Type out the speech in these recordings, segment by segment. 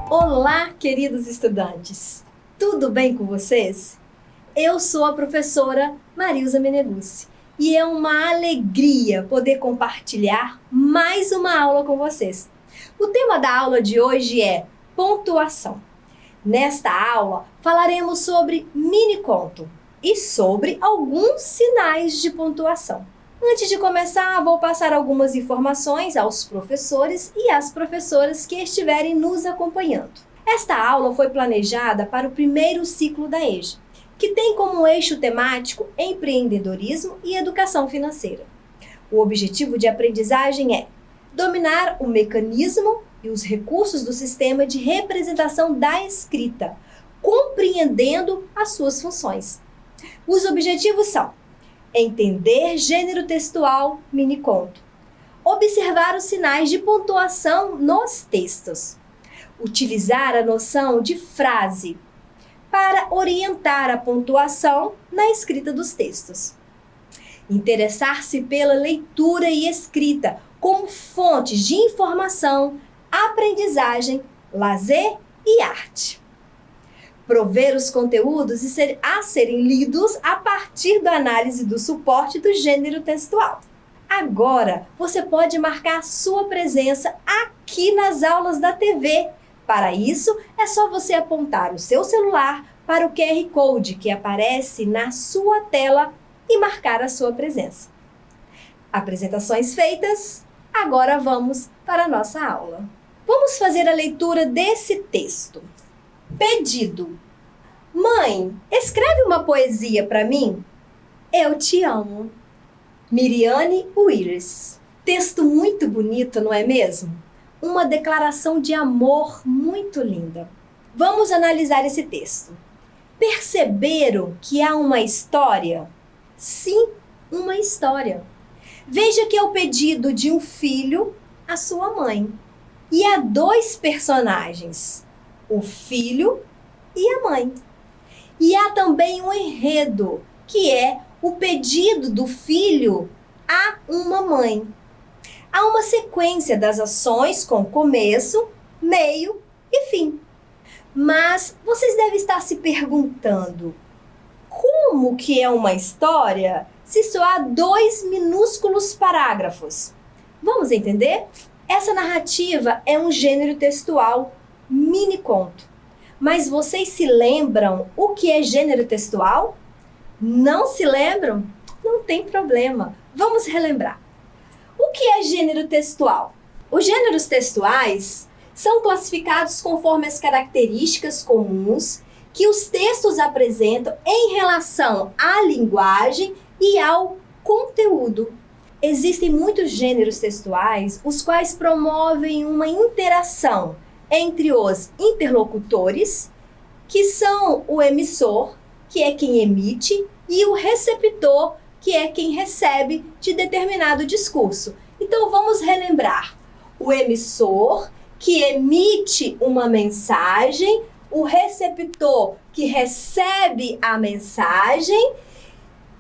Olá, queridos estudantes! Tudo bem com vocês? Eu sou a professora Marilza Meneguzzi e é uma alegria poder compartilhar mais uma aula com vocês. O tema da aula de hoje é pontuação. Nesta aula, falaremos sobre mini-conto e sobre alguns sinais de pontuação. Antes de começar, vou passar algumas informações aos professores e às professoras que estiverem nos acompanhando. Esta aula foi planejada para o primeiro ciclo da EJA, que tem como eixo temático empreendedorismo e educação financeira. O objetivo de aprendizagem é dominar o mecanismo e os recursos do sistema de representação da escrita, compreendendo as suas funções. Os objetivos são entender gênero textual mini-conto, observar os sinais de pontuação nos textos, utilizar a noção de frase para orientar a pontuação na escrita dos textos, interessar-se pela leitura e escrita como fontes de informação, aprendizagem, lazer e arte. Prover os conteúdos a serem lidos a partir da análise do suporte do gênero textual. Agora, você pode marcar sua presença aqui nas aulas da TV. Para isso, é só você apontar o seu celular para o QR Code que aparece na sua tela e marcar a sua presença. Apresentações feitas, agora vamos para a nossa aula. Vamos fazer a leitura desse texto. Pedido. Mãe, escreve uma poesia para mim? Eu te amo. Miriane Willis. Texto muito bonito, não é mesmo? Uma declaração de amor muito linda. Vamos analisar esse texto. Perceberam que há uma história? Sim, uma história. Veja que é o pedido de um filho à sua mãe. E há dois personagens, o filho e a mãe. E há também um enredo, que é o pedido do filho a uma mãe. Há uma sequência das ações com começo, meio e fim. Mas vocês devem estar se perguntando, como que é uma história se só há 2 minúsculos parágrafos? Vamos entender? Essa narrativa é um gênero textual mini-conto. Mas vocês se lembram o que é gênero textual? Não se lembram? Não tem problema. Vamos relembrar. O que é gênero textual? Os gêneros textuais são classificados conforme as características comuns que os textos apresentam em relação à linguagem e ao conteúdo. Existem muitos gêneros textuais, os quais promovem uma interação entre os interlocutores, que são o emissor, que é quem emite, e o receptor, que é quem recebe de determinado discurso. Então vamos relembrar. O emissor, que emite uma mensagem, o receptor, que recebe a mensagem,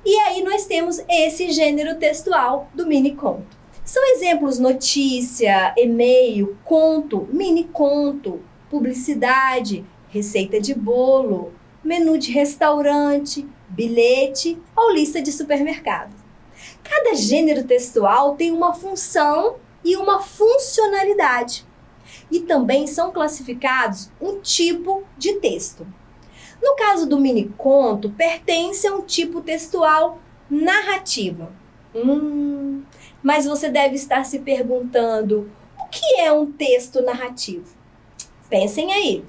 e aí nós temos esse gênero textual do mini-conto. São exemplos notícia, e-mail, conto, mini-conto, publicidade, receita de bolo, menu de restaurante, bilhete ou lista de supermercado. Cada gênero textual tem uma função e uma funcionalidade. E também são classificados um tipo de texto. No caso do mini-conto, pertence a um tipo textual narrativa. Mas você deve estar se perguntando, o que é um texto narrativo? Pensem aí.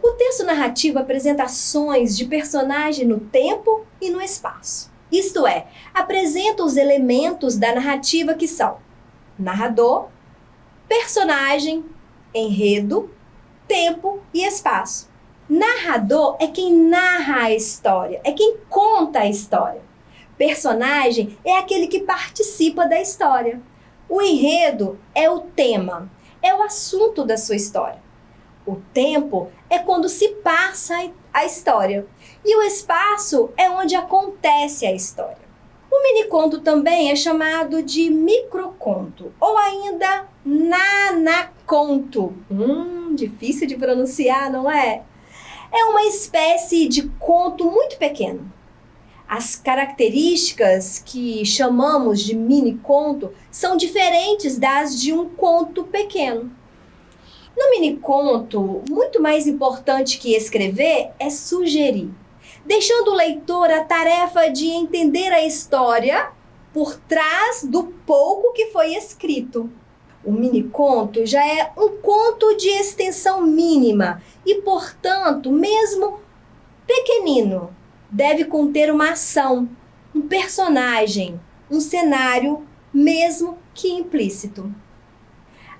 O texto narrativo apresenta ações de personagem no tempo e no espaço. Isto é, apresenta os elementos da narrativa que são narrador, Personagem, enredo, tempo e espaço. Narrador é quem narra a história, é quem conta a história. Personagem é aquele que participa da história. O enredo é o tema, é o assunto da sua história. O tempo é quando se passa a história. E o espaço é onde acontece a história. O miniconto também é chamado de microconto ou ainda nanaconto. Difícil de pronunciar, não é? É uma espécie de conto muito pequeno. As características que chamamos de miniconto são diferentes das de um conto pequeno. No miniconto, muito mais importante que escrever é sugerir, deixando o leitor a tarefa de entender a história por trás do pouco que foi escrito. O miniconto já é um conto de extensão mínima e, portanto, mesmo pequenino, deve conter uma ação, um personagem, um cenário, mesmo que implícito.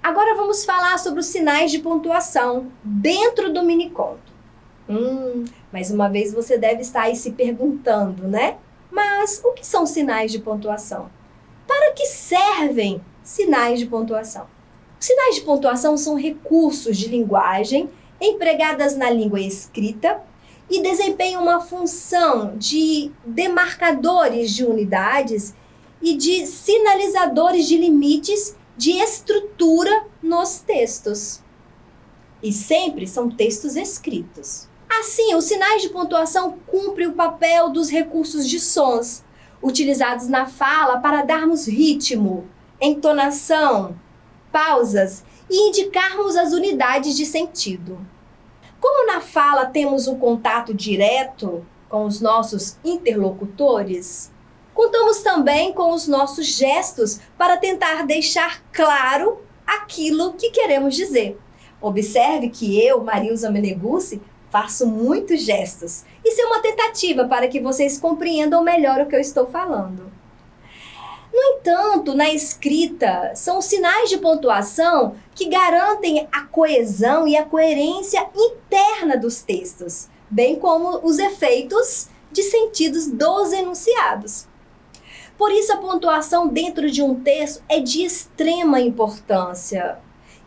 Agora vamos falar sobre os sinais de pontuação dentro do miniconto. Mais uma vez você deve estar aí se perguntando, né? Mas o que são sinais de pontuação? Para que servem sinais de pontuação? Os sinais de pontuação são recursos de linguagem empregadas na língua escrita e desempenham uma função de demarcadores de unidades e de sinalizadores de limites de estrutura nos textos. E sempre são textos escritos. Assim, os sinais de pontuação cumprem o papel dos recursos de sons, utilizados na fala para darmos ritmo, entonação, pausas e indicarmos as unidades de sentido. Como na fala temos um contato direto com os nossos interlocutores, contamos também com os nossos gestos para tentar deixar claro aquilo que queremos dizer. Observe que eu, Marilza Meneguzzi, faço muitos gestos. Isso é uma tentativa para que vocês compreendam melhor o que eu estou falando. No entanto, na escrita, são os sinais de pontuação que garantem a coesão e a coerência interna dos textos, bem como os efeitos de sentidos dos enunciados. Por isso, a pontuação dentro de um texto é de extrema importância.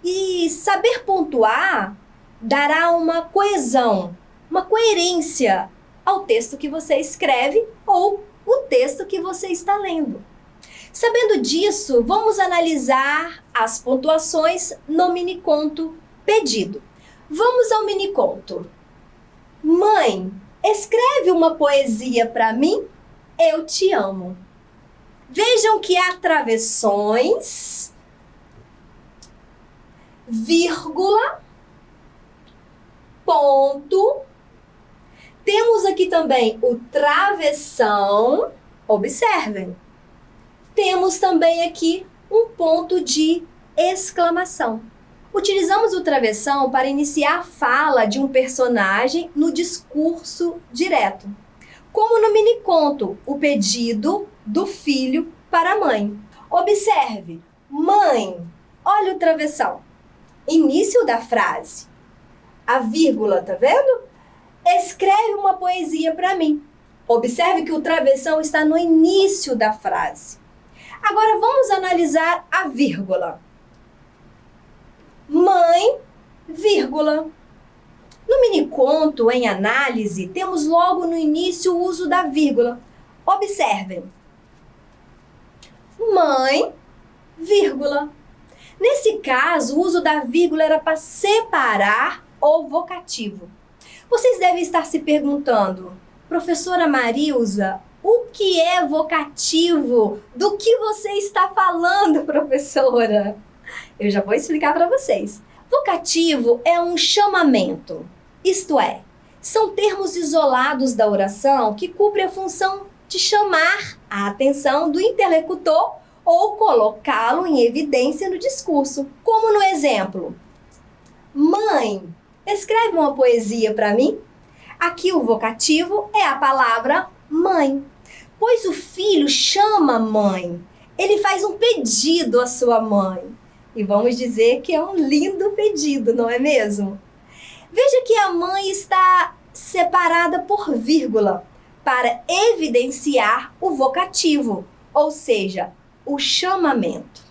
E saber pontuar dará uma coesão, uma coerência ao texto que você escreve ou o texto que você está lendo. Sabendo disso, vamos analisar as pontuações no miniconto pedido. Vamos ao miniconto. Mãe, escreve uma poesia para mim? Eu te amo. Vejam que há travessões, vírgula, ponto. Temos aqui também o travessão. Observem. Temos também aqui um ponto de exclamação. Utilizamos o travessão para iniciar a fala de um personagem no discurso direto, como no miniconto, o pedido do filho para a mãe. Observe, mãe, olha o travessão. Início da frase. A vírgula, tá vendo? Escreve uma poesia para mim. Observe que o travessão está no início da frase. Agora vamos analisar a vírgula. Mãe, vírgula. No miniconto, em análise, temos logo no início o uso da vírgula. Observem. Mãe, vírgula. Nesse caso, o uso da vírgula era para separar o vocativo. Vocês devem estar se perguntando, professora Marilza, o que é vocativo? Do que você está falando, professora? Eu já vou explicar para vocês. Vocativo é um chamamento, isto é, são termos isolados da oração que cumprem a função de chamar a atenção do interlocutor ou colocá-lo em evidência no discurso. Como no exemplo, mãe, escreve uma poesia para mim? Aqui o vocativo é a palavra mãe, pois o filho chama mãe. Ele faz um pedido à sua mãe. E vamos dizer que é um lindo pedido, não é mesmo? Veja que a mãe está separada por vírgula para evidenciar o vocativo, ou seja, o chamamento.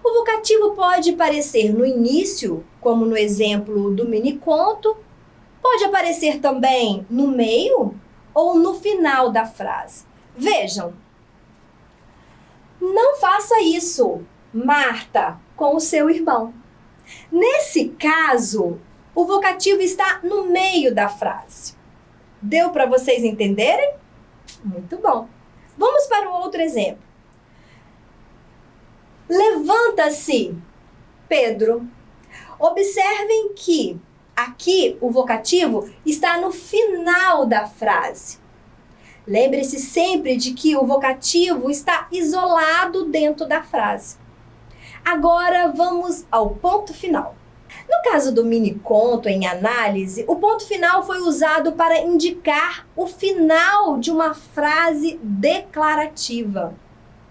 O vocativo pode aparecer no início, como no exemplo do miniconto, pode aparecer também no meio ou no final da frase. Vejam, não faça isso, Marta, com o seu irmão. Nesse caso, o vocativo está no meio da frase. Deu para vocês entenderem? Muito bom. Vamos para um outro exemplo. Levanta-se, Pedro. Observem que aqui o vocativo está no final da frase. Lembre-se sempre de que o vocativo está isolado dentro da frase. Agora vamos ao ponto final. No caso do miniconto em análise, o ponto final foi usado para indicar o final de uma frase declarativa.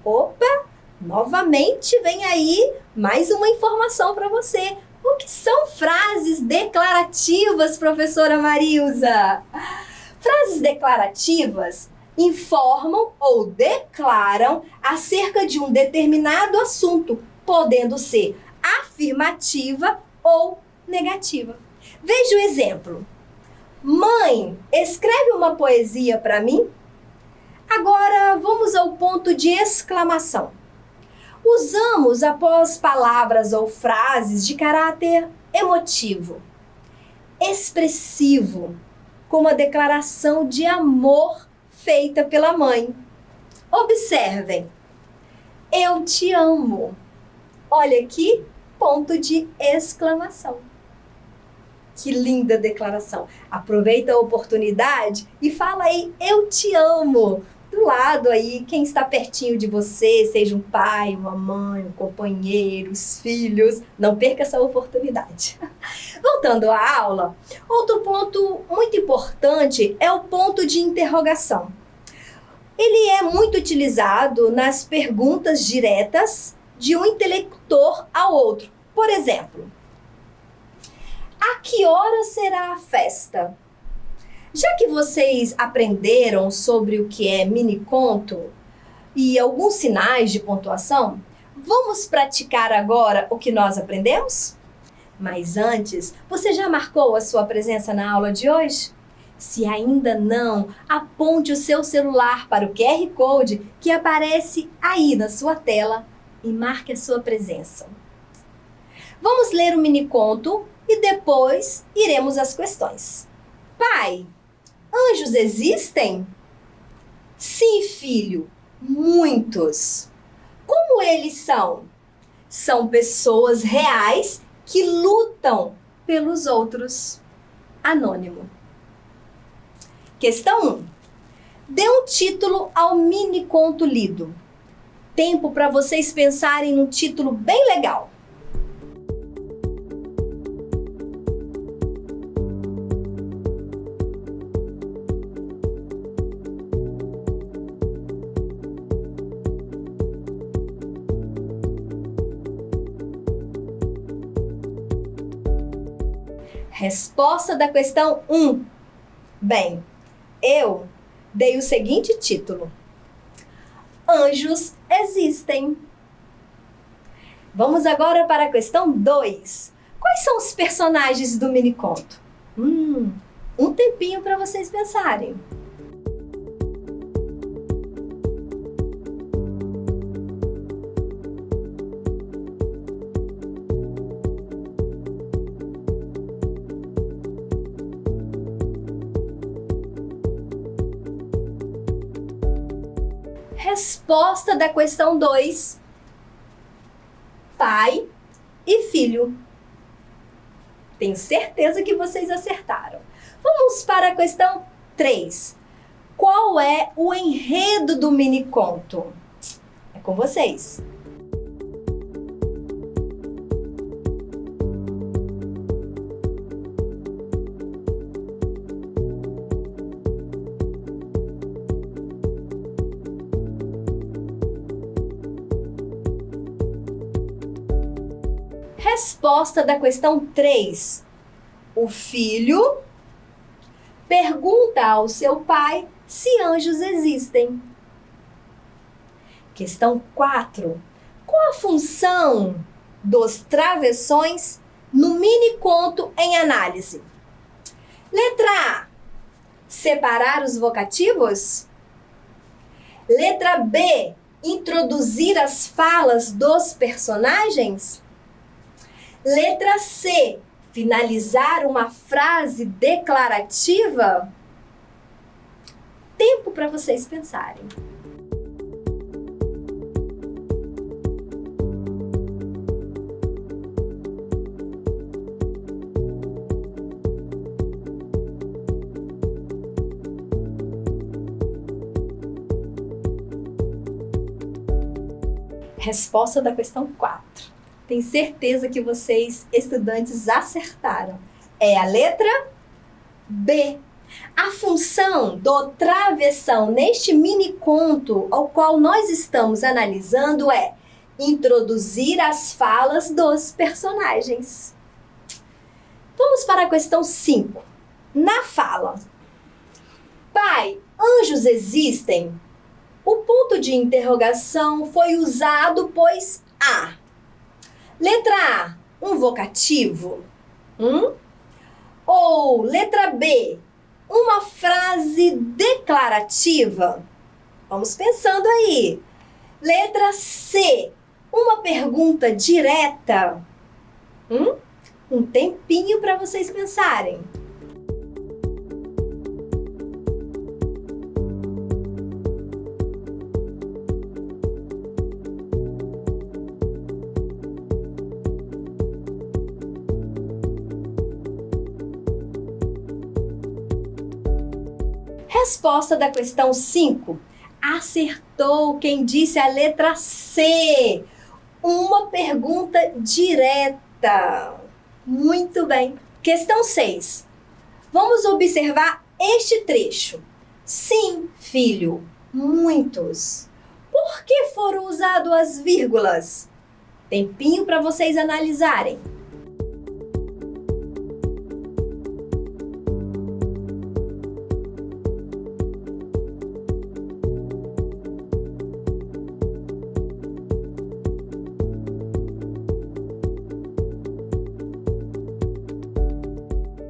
Opa! Novamente vem aí mais uma informação para você. O que são frases declarativas, professora Marilza? Frases declarativas informam ou declaram acerca de um determinado assunto, podendo ser afirmativa ou negativa. Veja o exemplo. Mãe, escreve uma poesia para mim? Agora vamos ao ponto de exclamação. Usamos após palavras ou frases de caráter emotivo, expressivo, como a declaração de amor feita pela mãe. Observem. Eu te amo. Olha aqui, ponto de exclamação. Que linda declaração. Aproveita a oportunidade e fala aí, eu te amo. Do lado aí, quem está pertinho de você, seja um pai, uma mãe, um companheiro, os filhos, não perca essa oportunidade. Voltando à aula, outro ponto muito importante é o ponto de interrogação. Ele é muito utilizado nas perguntas diretas de um interlocutor ao outro. Por exemplo, a que hora será a festa? Já que vocês aprenderam sobre o que é miniconto e alguns sinais de pontuação, vamos praticar agora o que nós aprendemos? Mas antes, você já marcou a sua presença na aula de hoje? Se ainda não, aponte o seu celular para o QR Code que aparece aí na sua tela e marque a sua presença. Vamos ler o miniconto e depois iremos às questões. Pai, anjos existem? Sim, filho, muitos. Como eles são? São pessoas reais que lutam pelos outros. Anônimo. Questão 1. Dê um título ao miniconto lido. Tempo para vocês pensarem num título bem legal. Resposta da questão 1. Bem, eu dei o seguinte título: Anjos existem. Vamos agora para a questão 2. Quais são os personagens do miniconto? Um tempinho para vocês pensarem. Resposta da questão 2. Pai e filho. Tenho certeza que vocês acertaram. Vamos para a questão 3. Qual é o enredo do miniconto? É com vocês. Resposta da questão 3. O filho pergunta ao seu pai se anjos existem. Questão 4. Qual a função dos travessões no mini-conto em análise? Letra A. Separar os vocativos. Letra B. Introduzir as falas dos personagens. Letra C. Finalizar uma frase declarativa. Tempo para vocês pensarem. Resposta da questão 4. Tenho certeza que vocês, estudantes, acertaram. É a letra B. A função do travessão neste mini-conto ao qual nós estamos analisando é introduzir as falas dos personagens. Vamos para a questão 5. Na fala: pai, anjos existem? O ponto de interrogação foi usado, pois A. Letra A, um vocativo. Ou letra B, uma frase declarativa. Vamos pensando aí. Letra C, uma pergunta direta. Um tempinho para vocês pensarem. Resposta da questão 5. Acertou quem disse a letra C. Uma pergunta direta. Muito bem. Questão 6. Vamos observar este trecho. Sim, filho, muitos. Por que foram usadas as vírgulas? Tempinho para vocês analisarem.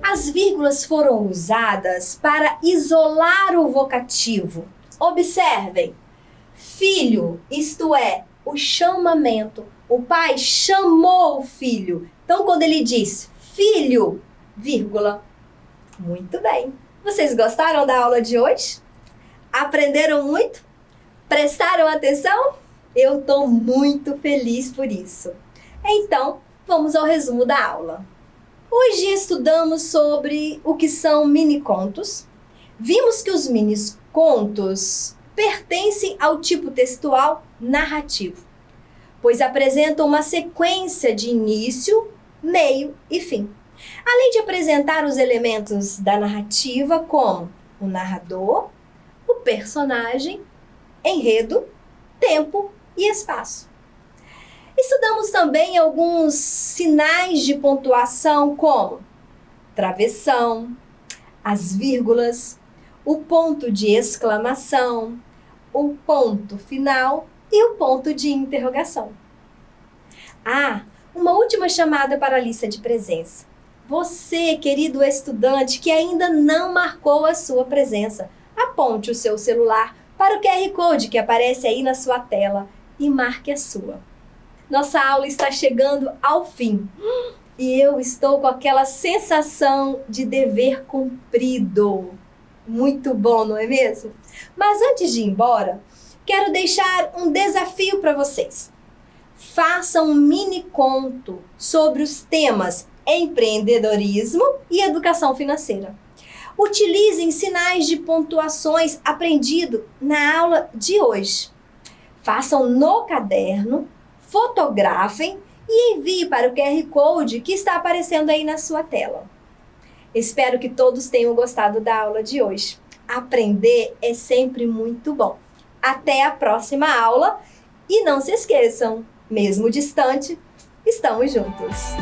As vírgulas foram usadas para isolar o vocativo. Observem. Filho, isto é, o chamamento. O pai chamou o filho. Então, quando ele diz filho, vírgula. Muito bem. Vocês gostaram da aula de hoje? Aprenderam muito? Prestaram atenção? Eu estou muito feliz por isso. Então, vamos ao resumo da aula. Hoje estudamos sobre o que são mini-contos. Vimos que os mini-contos pertencem ao tipo textual narrativo, pois apresentam uma sequência de início, meio e fim. Além de apresentar os elementos da narrativa como o narrador, o personagem, enredo, tempo e espaço. Estudamos também alguns sinais de pontuação como travessão, as vírgulas, o ponto de exclamação, o ponto final e o ponto de interrogação. Uma última chamada para a lista de presença. Você, querido estudante, que ainda não marcou a sua presença, aponte o seu celular para o QR Code que aparece aí na sua tela e marque a sua. Nossa aula está chegando ao fim e eu estou com aquela sensação de dever cumprido. Muito bom, não é mesmo? Mas antes de ir embora, quero deixar um desafio para vocês. Façam um mini conto sobre os temas empreendedorismo e educação financeira. Utilizem sinais de pontuações aprendidos na aula de hoje. Façam no caderno, fotografem e enviem para o QR Code que está aparecendo aí na sua tela. Espero que todos tenham gostado da aula de hoje. Aprender é sempre muito bom. Até a próxima aula e não se esqueçam, mesmo distante, estamos juntos!